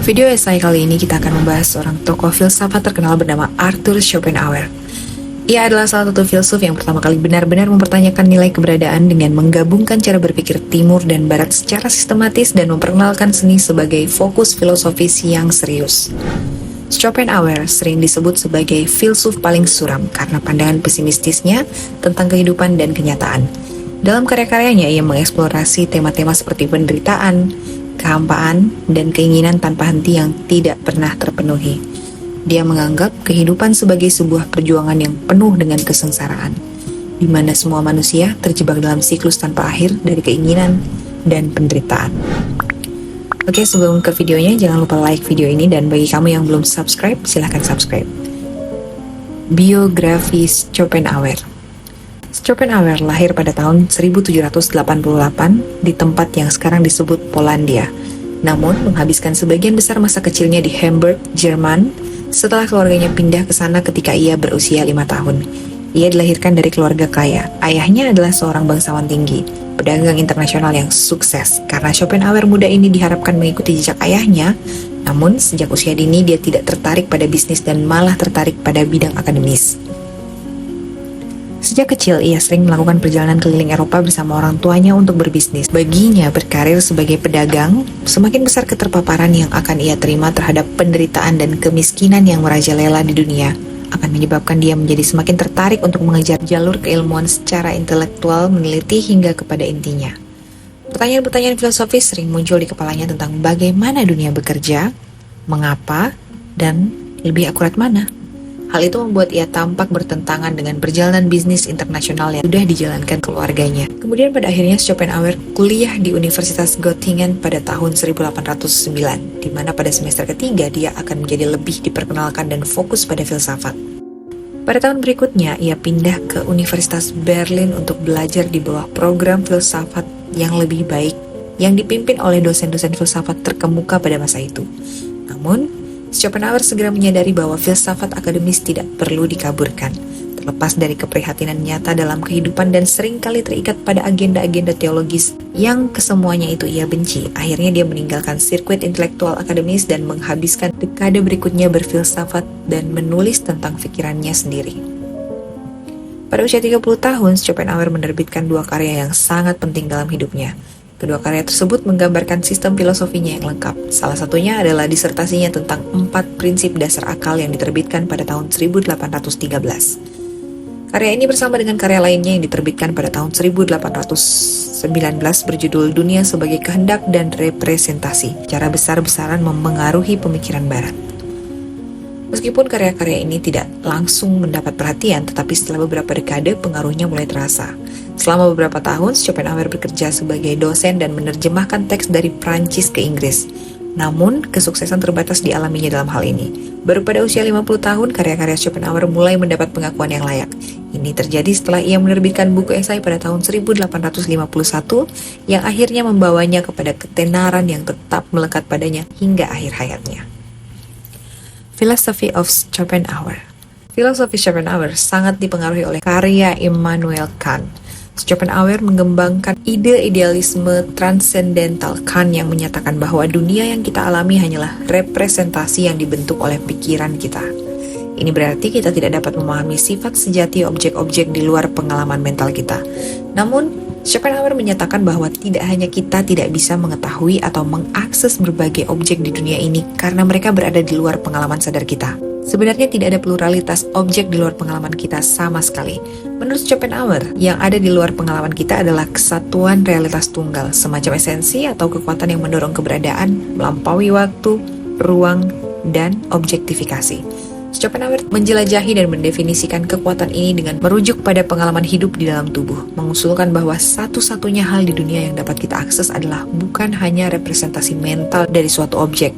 Video esai kali ini kita akan membahas seorang tokoh filsafat terkenal bernama Arthur Schopenhauer. Ia adalah salah satu filsuf yang pertama kali benar-benar mempertanyakan nilai keberadaan dengan menggabungkan cara berpikir timur dan barat secara sistematis dan memperkenalkan seni sebagai fokus filosofis yang serius. Schopenhauer sering disebut sebagai filsuf paling suram karena pandangan pesimistisnya tentang kehidupan dan kenyataan. Dalam karya-karyanya, ia mengeksplorasi tema-tema seperti penderitaan, kehampaan, dan keinginan tanpa henti yang tidak pernah terpenuhi. Dia menganggap kehidupan sebagai sebuah perjuangan yang penuh dengan kesengsaraan, di mana semua manusia terjebak dalam siklus tanpa akhir dari keinginan dan penderitaan. Oke, sebelum ke videonya, jangan lupa like video ini, dan bagi kamu yang belum subscribe, silahkan subscribe. Biografi Schopenhauer. Schopenhauer lahir pada tahun 1788 di tempat yang sekarang disebut Polandia. Namun, menghabiskan sebagian besar masa kecilnya di Hamburg, Jerman, setelah keluarganya pindah ke sana ketika ia berusia 5 tahun. Ia dilahirkan dari keluarga kaya. Ayahnya adalah seorang bangsawan tinggi, pedagang internasional yang sukses. Karena Schopenhauer muda ini diharapkan mengikuti jejak ayahnya, namun sejak usia dini dia tidak tertarik pada bisnis dan malah tertarik pada bidang akademis. Sejak kecil, ia sering melakukan perjalanan keliling Eropa bersama orang tuanya untuk berbisnis. Baginya, berkarir sebagai pedagang, semakin besar keterpaparan yang akan ia terima terhadap penderitaan dan kemiskinan yang merajalela di dunia, akan menyebabkan dia menjadi semakin tertarik untuk mengejar jalur keilmuan secara intelektual, meneliti hingga kepada intinya. Pertanyaan-pertanyaan filosofis sering muncul di kepalanya tentang bagaimana dunia bekerja, mengapa, dan lebih akurat mana. Hal itu membuat ia tampak bertentangan dengan perjalanan bisnis internasional yang sudah dijalankan keluarganya. Kemudian pada akhirnya Schopenhauer kuliah di Universitas Göttingen pada tahun 1809, di mana pada semester ketiga dia akan menjadi lebih diperkenalkan dan fokus pada filsafat. Pada tahun berikutnya, ia pindah ke Universitas Berlin untuk belajar di bawah program filsafat yang lebih baik yang dipimpin oleh dosen-dosen filsafat terkemuka pada masa itu. Namun, Schopenhauer segera menyadari bahwa filsafat akademis tidak perlu dikaburkan, terlepas dari keprihatinan nyata dalam kehidupan dan seringkali terikat pada agenda-agenda teologis yang kesemuanya itu ia benci. Akhirnya dia meninggalkan sirkuit intelektual akademis dan menghabiskan dekade berikutnya berfilsafat dan menulis tentang pikirannya sendiri. Pada usia 30 tahun, Schopenhauer menerbitkan dua karya yang sangat penting dalam hidupnya. Kedua karya tersebut menggambarkan sistem filosofinya yang lengkap. Salah satunya adalah disertasinya tentang 4 prinsip dasar akal yang diterbitkan pada tahun 1813. Karya ini bersama dengan karya lainnya yang diterbitkan pada tahun 1819 berjudul Dunia sebagai Kehendak dan Representasi, cara besar-besaran mempengaruhi pemikiran Barat. Meskipun karya-karya ini tidak langsung mendapat perhatian, tetapi setelah beberapa dekade pengaruhnya mulai terasa. Selama beberapa tahun, Schopenhauer bekerja sebagai dosen dan menerjemahkan teks dari Prancis ke Inggris. Namun, kesuksesan terbatas dialaminya dalam hal ini. Baru pada usia 50 tahun, karya-karya Schopenhauer mulai mendapat pengakuan yang layak. Ini terjadi setelah ia menerbitkan buku esai pada tahun 1851 yang akhirnya membawanya kepada ketenaran yang tetap melekat padanya hingga akhir hayatnya. Philosophy of Schopenhauer. Filosofi Schopenhauer sangat dipengaruhi oleh karya Immanuel Kant. Schopenhauer mengembangkan ide idealisme transendental Kant yang menyatakan bahwa dunia yang kita alami hanyalah representasi yang dibentuk oleh pikiran kita. Ini berarti kita tidak dapat memahami sifat sejati objek-objek di luar pengalaman mental kita. Namun, Schopenhauer menyatakan bahwa tidak hanya kita tidak bisa mengetahui atau mengakses berbagai objek di dunia ini karena mereka berada di luar pengalaman sadar kita. Sebenarnya tidak ada pluralitas objek di luar pengalaman kita sama sekali. Menurut Schopenhauer, yang ada di luar pengalaman kita adalah kesatuan realitas tunggal, semacam esensi atau kekuatan yang mendorong keberadaan, melampaui waktu, ruang, dan objektifikasi. Schopenhauer menjelajahi dan mendefinisikan kekuatan ini dengan merujuk pada pengalaman hidup di dalam tubuh, mengusulkan bahwa satu-satunya hal di dunia yang dapat kita akses adalah bukan hanya representasi mental dari suatu objek,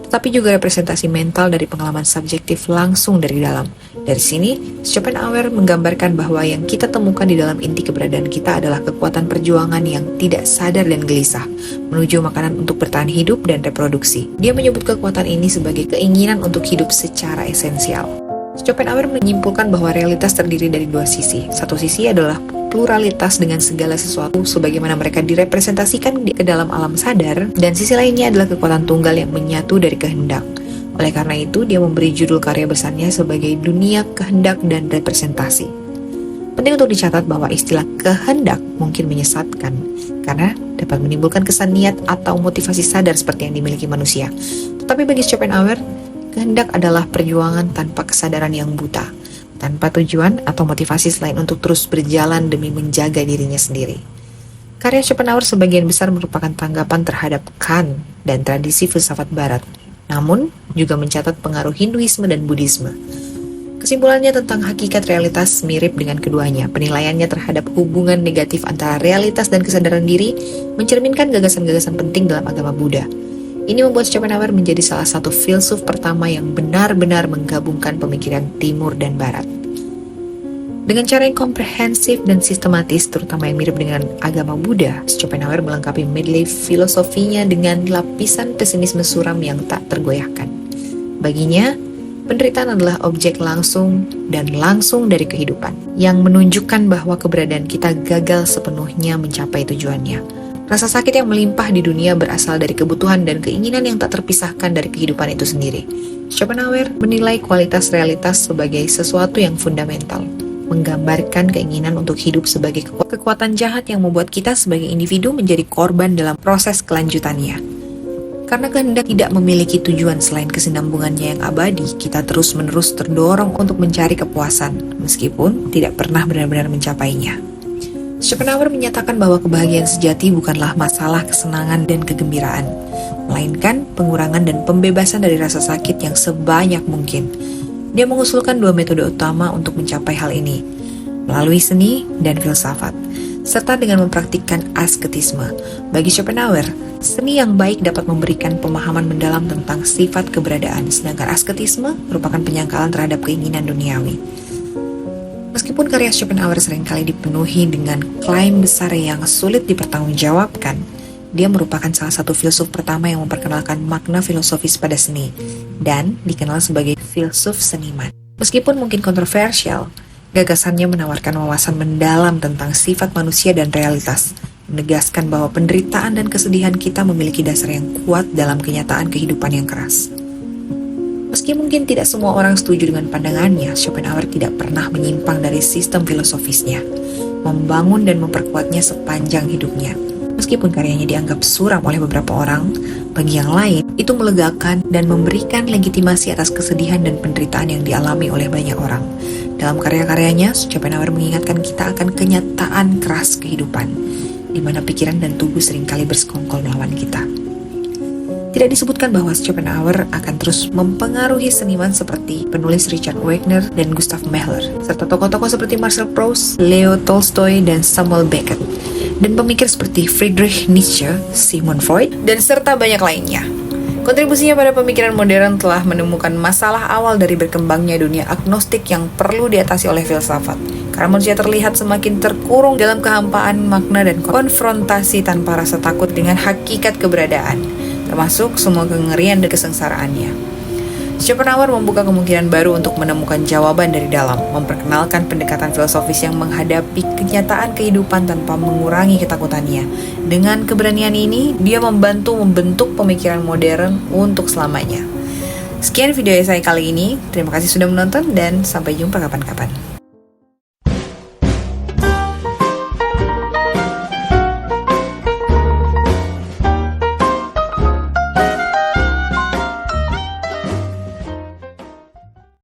tetapi juga representasi mental dari pengalaman subjektif langsung dari dalam. Dari sini, Schopenhauer menggambarkan bahwa yang kita temukan di dalam inti keberadaan kita adalah kekuatan perjuangan yang tidak sadar dan gelisah, menuju makanan untuk bertahan hidup dan reproduksi. Dia menyebut kekuatan ini sebagai keinginan untuk hidup secara esensial. Schopenhauer menyimpulkan bahwa realitas terdiri dari dua sisi. Satu sisi adalah pluralitas dengan segala sesuatu sebagaimana mereka direpresentasikan ke dalam alam sadar, dan sisi lainnya adalah kekuatan tunggal yang menyatu dari kehendak. Oleh karena itu, dia memberi judul karya besarnya sebagai Dunia Kehendak dan Representasi. Penting untuk dicatat bahwa istilah kehendak mungkin menyesatkan karena dapat menimbulkan kesan niat atau motivasi sadar seperti yang dimiliki manusia. Tetapi bagi Schopenhauer, kehendak adalah perjuangan tanpa kesadaran yang buta, tanpa tujuan atau motivasi selain untuk terus berjalan demi menjaga dirinya sendiri. Karya Schopenhauer sebagian besar merupakan tanggapan terhadap Kant dan tradisi filsafat barat, namun juga mencatat pengaruh Hinduisme dan Buddhisme. Kesimpulannya tentang hakikat realitas mirip dengan keduanya. Penilaiannya terhadap hubungan negatif antara realitas dan kesadaran diri mencerminkan gagasan-gagasan penting dalam agama Buddha. Ini membuat Schopenhauer menjadi salah satu filsuf pertama yang benar-benar menggabungkan pemikiran Timur dan Barat. Dengan cara yang komprehensif dan sistematis, terutama yang mirip dengan agama Buddha, Schopenhauer melengkapi medley filosofinya dengan lapisan pesimisme suram yang tak tergoyahkan. Baginya, penderitaan adalah objek langsung dan langsung dari kehidupan, yang menunjukkan bahwa keberadaan kita gagal sepenuhnya mencapai tujuannya. Rasa sakit yang melimpah di dunia berasal dari kebutuhan dan keinginan yang tak terpisahkan dari kehidupan itu sendiri. Schopenhauer menilai kualitas realitas sebagai sesuatu yang fundamental, menggambarkan keinginan untuk hidup sebagai kekuatan jahat yang membuat kita sebagai individu menjadi korban dalam proses kelanjutannya. Karena kehendak tidak memiliki tujuan selain kesinambungannya yang abadi, kita terus-menerus terdorong untuk mencari kepuasan, meskipun tidak pernah benar-benar mencapainya. Schopenhauer menyatakan bahwa kebahagiaan sejati bukanlah masalah kesenangan dan kegembiraan, melainkan pengurangan dan pembebasan dari rasa sakit yang sebanyak mungkin. Dia mengusulkan dua metode utama untuk mencapai hal ini, melalui seni dan filsafat, serta dengan mempraktikkan asketisme. Bagi Schopenhauer, seni yang baik dapat memberikan pemahaman mendalam tentang sifat keberadaan, sedangkan asketisme merupakan penyangkalan terhadap keinginan duniawi. Meskipun karya Schopenhauer seringkali dipenuhi dengan klaim besar yang sulit dipertanggungjawabkan, dia merupakan salah satu filsuf pertama yang memperkenalkan makna filosofis pada seni, dan dikenal sebagai filsuf seniman. Meskipun mungkin kontroversial, gagasannya menawarkan wawasan mendalam tentang sifat manusia dan realitas, menegaskan bahwa penderitaan dan kesedihan kita memiliki dasar yang kuat dalam kenyataan kehidupan yang keras. Meski mungkin tidak semua orang setuju dengan pandangannya, Schopenhauer tidak pernah menyimpang dari sistem filosofisnya, membangun dan memperkuatnya sepanjang hidupnya. Meskipun karyanya dianggap suram oleh beberapa orang, bagi yang lain, itu melegakan dan memberikan legitimasi atas kesedihan dan penderitaan yang dialami oleh banyak orang. Dalam karya-karyanya, Schopenhauer mengingatkan kita akan kenyataan keras kehidupan, di mana pikiran dan tubuh seringkali bersekongkol melawan kita. Tidak disebutkan bahwa Schopenhauer akan terus mempengaruhi seniman seperti penulis Richard Wagner dan Gustav Mahler, serta tokoh-tokoh seperti Marcel Proust, Leo Tolstoy, dan Samuel Beckett, dan pemikir seperti Friedrich Nietzsche, Sigmund Freud, dan serta banyak lainnya. Kontribusinya pada pemikiran modern telah menemukan masalah awal dari berkembangnya dunia agnostik yang perlu diatasi oleh filsafat, karena manusia terlihat semakin terkurung dalam kehampaan makna dan konfrontasi tanpa rasa takut dengan hakikat keberadaan, termasuk semua kengerian dan kesengsaraannya. Schopenhauer membuka kemungkinan baru untuk menemukan jawaban dari dalam, memperkenalkan pendekatan filosofis yang menghadapi kenyataan kehidupan tanpa mengurangi ketakutannya. Dengan keberanian ini, dia membantu membentuk pemikiran modern untuk selamanya. Sekian video saya kali ini, terima kasih sudah menonton dan sampai jumpa kapan-kapan.